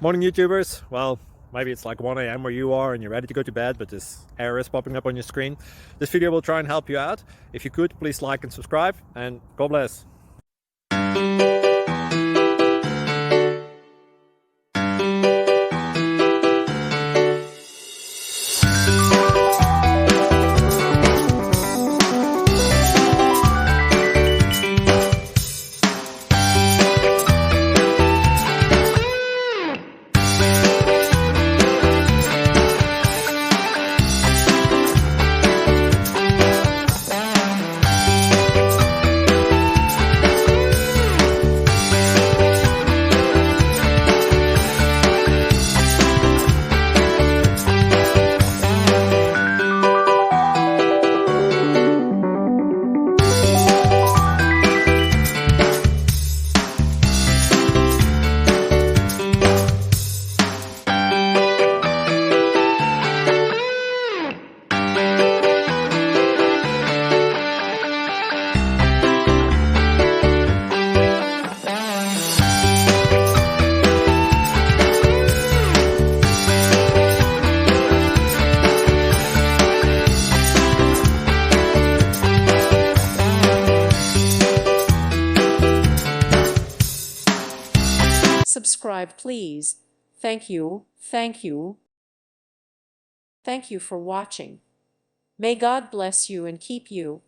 Morning YouTubers. Well, maybe it's like 1 a.m. where you are and you're ready to go to bed, but this error is popping up on your screen. This video will try and help you out. If you could, please like and subscribe, and God bless. Subscribe, please. Thank you, thank you. Thank you for watching. May God bless you and keep you.